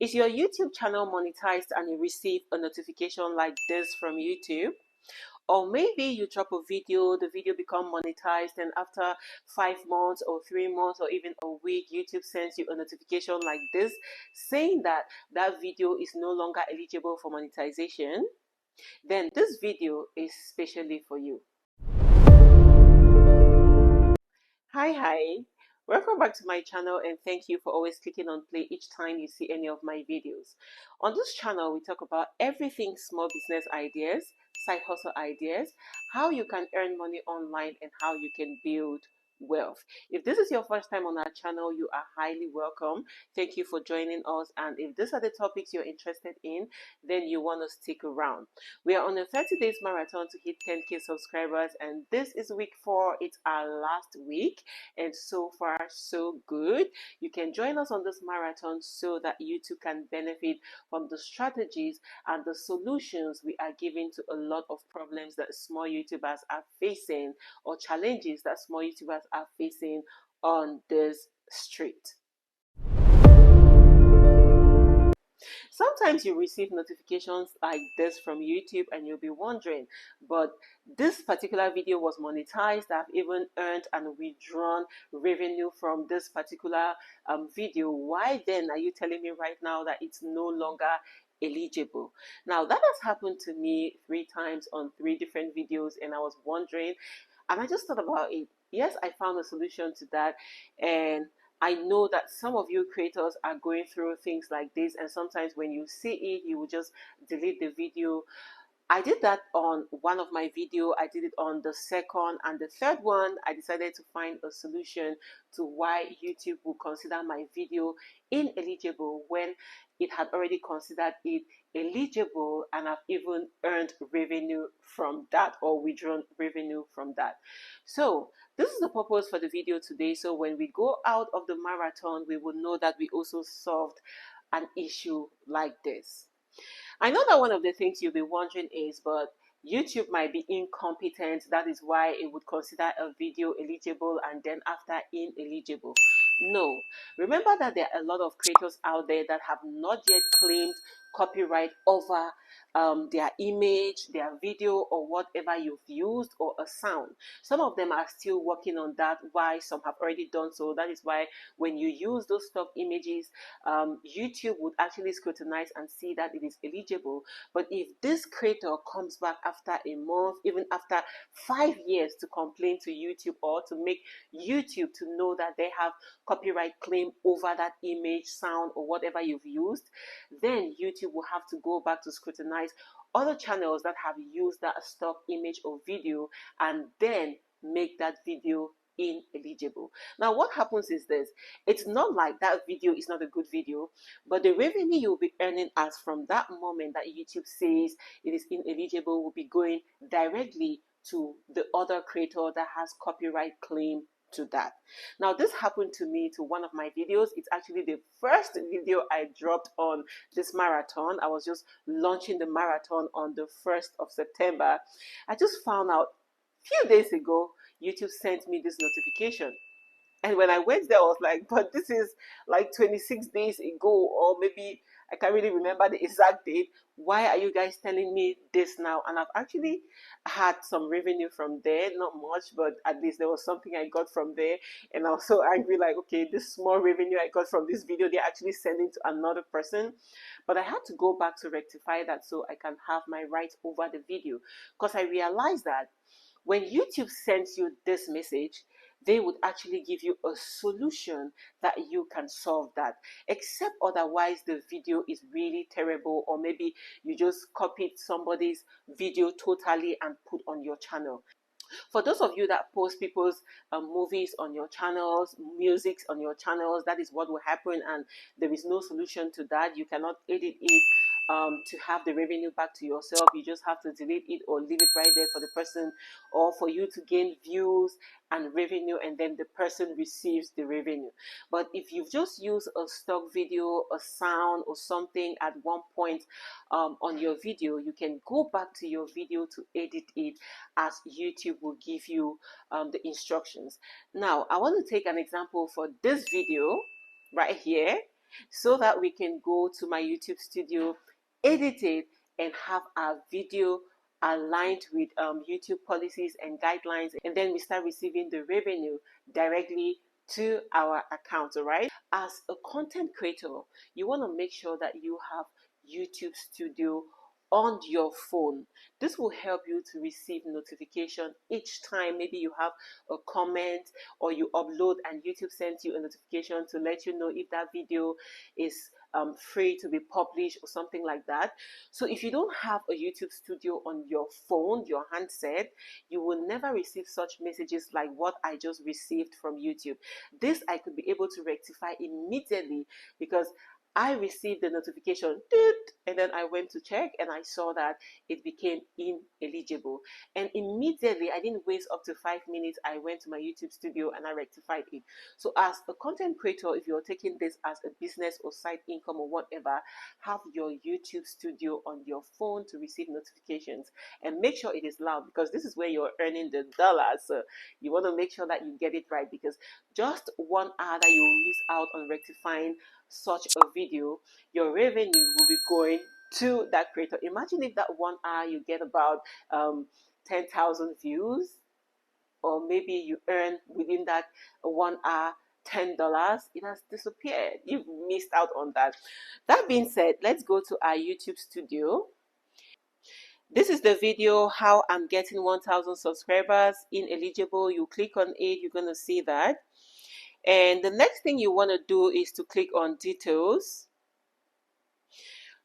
Is your YouTube channel monetized and you receive a notification like this from YouTube? Or maybe you drop a video, the video become monetized, and after 5 months or 3 months or even a week, YouTube sends you a notification like this saying that that video is no longer eligible for monetization. Then this video is specially for you. Hi, welcome back to my channel, and thank you for always clicking on play each time you see any of my videos. On this channel we talk about everything small business ideas, side hustle ideas, how you can earn money online, and how you can build wealth. If this is your first time on our channel, you are highly welcome. Thank you for joining us, and if these are the topics you're interested in, then you want to stick around. We are on a 30 days marathon to hit 10K subscribers, and this is week 4. It's our last week, and so far so good. You can join us on this marathon so that you too can benefit from the strategies and the solutions we are giving to a lot of problems that small YouTubers are facing, or challenges that small YouTubers are facing on this street. Sometimes you receive notifications like this from YouTube and you'll be wondering, but this particular video was monetized. I've even earned and withdrawn revenue from this particular video. Why then are you telling me right now that it's no longer eligible? Now that has happened to me 3 times on 3 different videos, and I was wondering, and I just thought about it. Yes, I found a solution to that, and I know that some of you creators are going through things like this, and sometimes when you see it, you will just delete the video. I did that on one of my videos. I did it on the second and the third one. I decided to find a solution to why YouTube will consider my video ineligible when it had already considered it eligible, and I've even earned revenue from that or withdrawn revenue from that. So this is the purpose for the video today. So when we go out of the marathon, we will know that we also solved an issue like this. I know that one of the things you'll be wondering is, but YouTube might be incompetent. That is why it would consider a video eligible and then after ineligible. No. Remember that there are a lot of creators out there that have not yet claimed copyright over their image, their video, or whatever you've used, or a sound. Some of them are still working on that, while some have already done so. That is why when you use those stock images, YouTube would actually scrutinize and see that it is eligible. But if this creator comes back after a month, even after 5 years, to complain to YouTube or to make YouTube to know that they have copyright claim over that image, sound, or whatever you've used, then YouTube will have to go back to scrutinize other channels that have used that stock image or video and then make that video ineligible. Now what happens is this: it's not like that video is not a good video, but the revenue you'll be earning as from that moment that YouTube says it is ineligible will be going directly to the other creator that has copyright claim to that. Now this happened to me to one of my videos. It's actually the first video I dropped on this marathon. I was just launching the marathon on the 1st of September. I just found out a few days ago YouTube sent me this notification. And when I went there, I was like, but this is like 26 days ago, or maybe I can't really remember the exact date. Why are you guys telling me this now? And I've actually had some revenue from there, not much, but at least there was something I got from there. And I was so angry, like, okay, this small revenue I got from this video, they're actually sending to another person. But I had to go back to rectify that so I can have my rights over the video, because I realized that when YouTube sends you this message, they would actually give you a solution that you can solve that, except otherwise the video is really terrible, or maybe you just copied somebody's video totally and put on your channel. For those of you that post people's movies on your channels, music on your channels, that is what will happen, and there is no solution to that. You cannot edit it to have the revenue back to yourself. You just have to delete it or leave it right there for the person, or for you to gain views and revenue, and then the person receives the revenue. But if you've just used a stock video, a sound, or something at one point on your video, you can go back to your video to edit it, as YouTube will give you the instructions. Now I want to take an example for this video right here. so that we can go to my YouTube studio, edit it, and have our video aligned with YouTube policies and guidelines, and then we start receiving the revenue directly to our account. All right, as a content creator, you want to make sure that you have YouTube studio on your phone. This will help you to receive notification each time maybe you have a comment or you upload and YouTube sends you a notification to let you know if that video is free to be published or something like that. So if you don't have a YouTube studio on your phone, your handset, you will never receive such messages like what I just received from YouTube. This I could be able to rectify immediately because I received the notification, and then I went to check and I saw that it became ineligible. And immediately, I didn't waste up to 5 minutes. I went to my YouTube studio and I rectified it. So as a content creator, if you're taking this as a business or side income or whatever, have your YouTube studio on your phone to receive notifications, and make sure it is loud because this is where you're earning the dollars. So you want to make sure that you get it right, because just 1 hour that you miss out on rectifying such a video, your revenue will be going to that creator. Imagine if that 1 hour you get about 10,000 views, or maybe you earn within that 1 hour $10, it has disappeared. You've missed out on that. That being said, let's go to our YouTube studio. This is the video how I'm getting 1,000 subscribers ineligible. You click on it, you're going to see that. And the next thing you want to do is to click on details.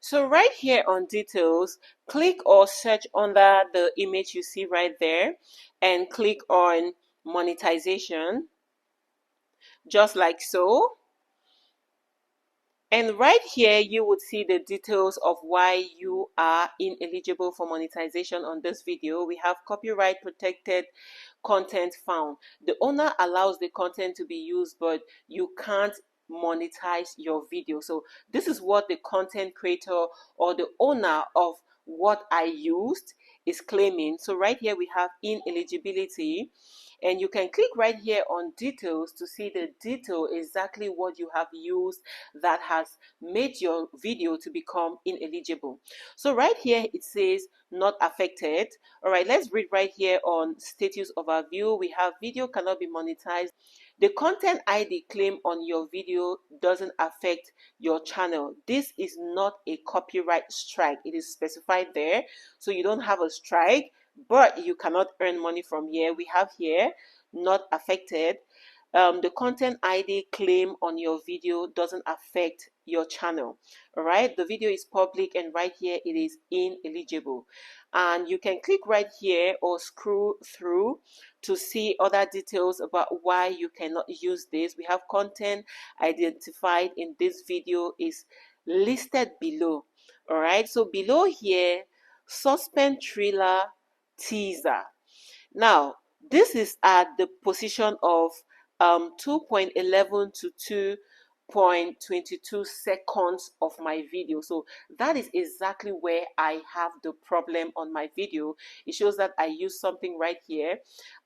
So right here on details, click or search under the image you see right there and click on monetization, just like so. And right here, you would see the details of why you are ineligible for monetization on this video. We have copyright protected content found. The owner allows the content to be used, but you can't monetize your video. So this is what the content creator or the owner of what I used is claiming. So right here we have ineligibility, and you can click right here on details to see the detail exactly what you have used that has made your video to become ineligible. So right here it says not affected. All right, let's read right here on status overview. We have video cannot be monetized. The content ID claim on your video doesn't affect your channel. This is not a copyright strike. It is specified there. So you don't have a strike, but you cannot earn money from here. We have here not affected. The content ID claim on your video doesn't affect your channel. All right, the video is public, and right here it is ineligible. And you can click right here or scroll through to see other details about why you cannot use this. We have content identified in this video is listed below. All right, so below here, suspend trailer teaser. Now, this is at the position of 2.11 to 2.22 seconds of my video. So that is exactly where I have the problem on my video. It shows that I use something right here,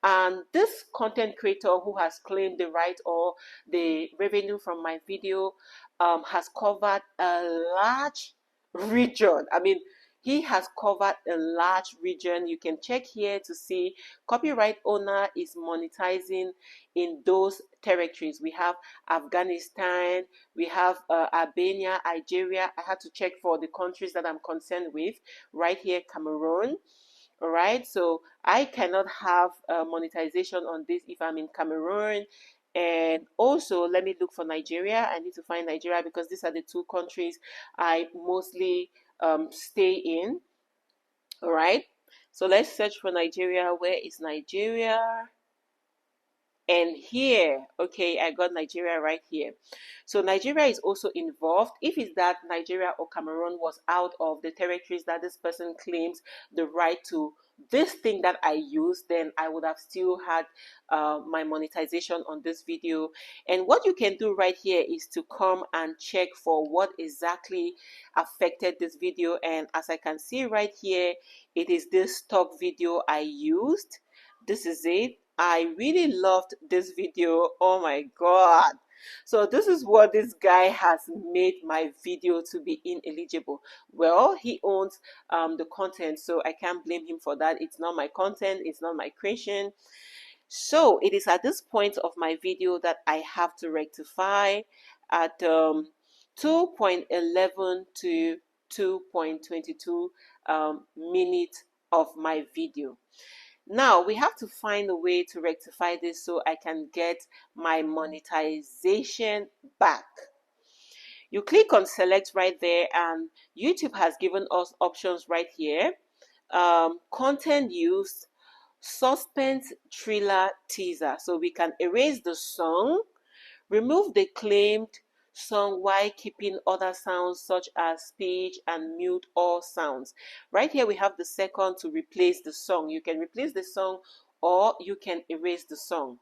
and this content creator who has claimed the right or the revenue from my video has covered a large region. I mean, he has covered a large region. You can check here to see copyright owner is monetizing in those territories. We have Afghanistan, we have Albania, Algeria. I had to check for the countries that I'm concerned with. Right here, Cameroon. All right, so I cannot have monetization on this if I'm in Cameroon. And also, let me look for Nigeria. I need to find Nigeria because these are the two countries I mostly stay in. All right, so let's search for Nigeria. Where is Nigeria? And here, okay, I got Nigeria right here. So Nigeria is also involved. If it's that Nigeria or Cameroon was out of the territories that this person claims the right to this thing that I use, then I would have still had my monetization on this video. And what you can do right here is to come and check for what exactly affected this video. And as I can see right here, it is this stock video I used. This is it. I really loved this video. Oh my God. So this is what this guy has made my video to be ineligible. Well, he owns the content, so I can't blame him for that. It's not my content, it's not my creation. So it is at this point of my video that I have to rectify at 2.11 to 2.22 minutes of my video. Now we have to find a way to rectify this so I can get my monetization back. You click on select right there, and YouTube has given us options right here. Content used, suspense, thriller, teaser. So we can erase the song, remove the claimed song while keeping other sounds such as speech, and mute all sounds. Right here we have the second to replace the song. You can replace the song or you can erase the song.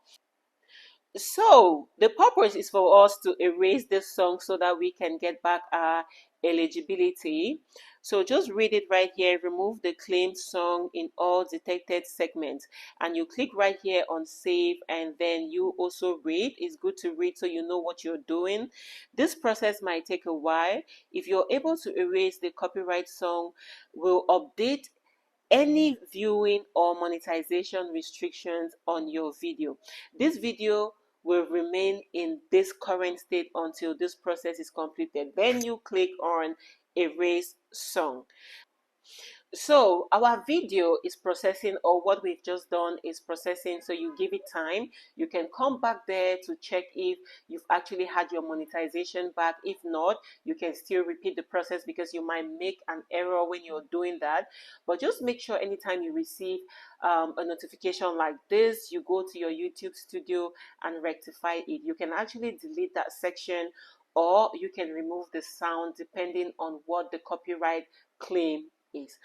So the purpose is for us to erase this song so that we can get back our eligibility. So just read it right here. Remove the claimed song in all detected segments, and you click right here on save, and then you also read. It's good to read so you know what you're doing. This process might take a while. If you're able to erase the copyright song, we'll update any viewing or monetization restrictions on your video. This video will remain in this current state until this process is completed. Then you click on erase song. So our video is processing, or what we've just done is processing, so you give it time. You can come back there to check if you've actually had your monetization back. If not, you can still repeat the process because you might make an error when you're doing that. But just make sure anytime you receive a notification like this, you go to your YouTube studio and rectify it. You can actually delete that section, or you can remove the sound depending on what the copyright claim is.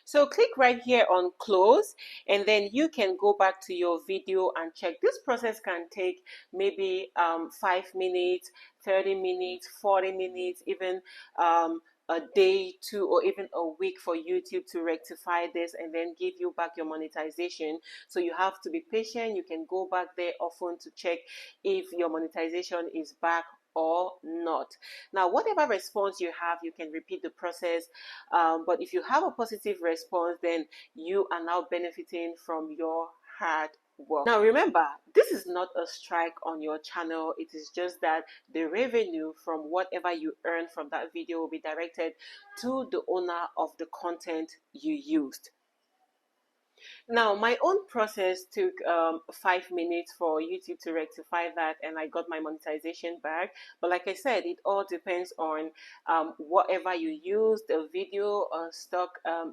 So click right here on close, and then you can go back to your video and check. This process can take maybe 5 minutes, 30 minutes, 40 minutes, even a day, 2, or even a week for YouTube to rectify this and then give you back your monetization. So you have to be patient. You can go back there often to check if your monetization is back or not. Now, whatever response you have, you can repeat the process. But if you have a positive response, then you are now benefiting from your hard work. Now, remember, this is not a strike on your channel. It is just that the revenue from whatever you earn from that video will be directed to the owner of the content you used. Now, my own process took 5 minutes for YouTube to rectify that, and I got my monetization back. But like I said, it all depends on whatever you use, the video, a stock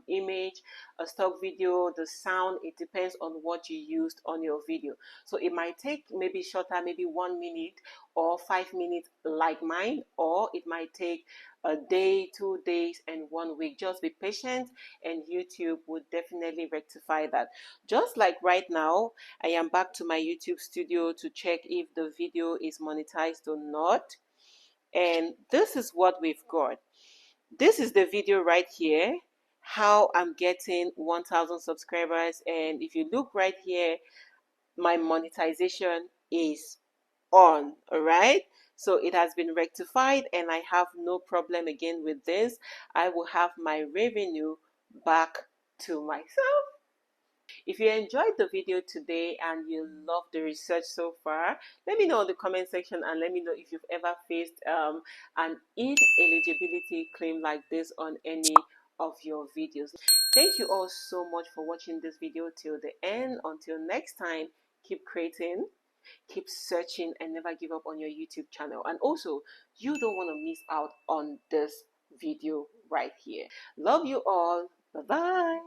image, a stock video, the sound. It depends on what you used on your video. So it might take maybe shorter, maybe 1 minute or 5 minutes like mine, or it might take a day, 2 days, and 1 week. Just be patient, and YouTube would definitely rectify that. Just like right now, I am back to my YouTube studio to check if the video is monetized or not. And this is what we've got. This is the video right here, how I'm getting 1,000 subscribers. And if you look right here, my monetization is on. All right, so it has been rectified and I have no problem again with this. I will have my revenue back to myself. If you enjoyed the video today and you love the research so far, let me know in the comment section, and let me know if you've ever faced an ineligibility claim like this on any of your videos. Thank you all so much for watching this video till the end. Until next time, keep creating, keep searching, and never give up on your YouTube channel. And also, you don't want to miss out on this video right here. Love you all. Bye bye.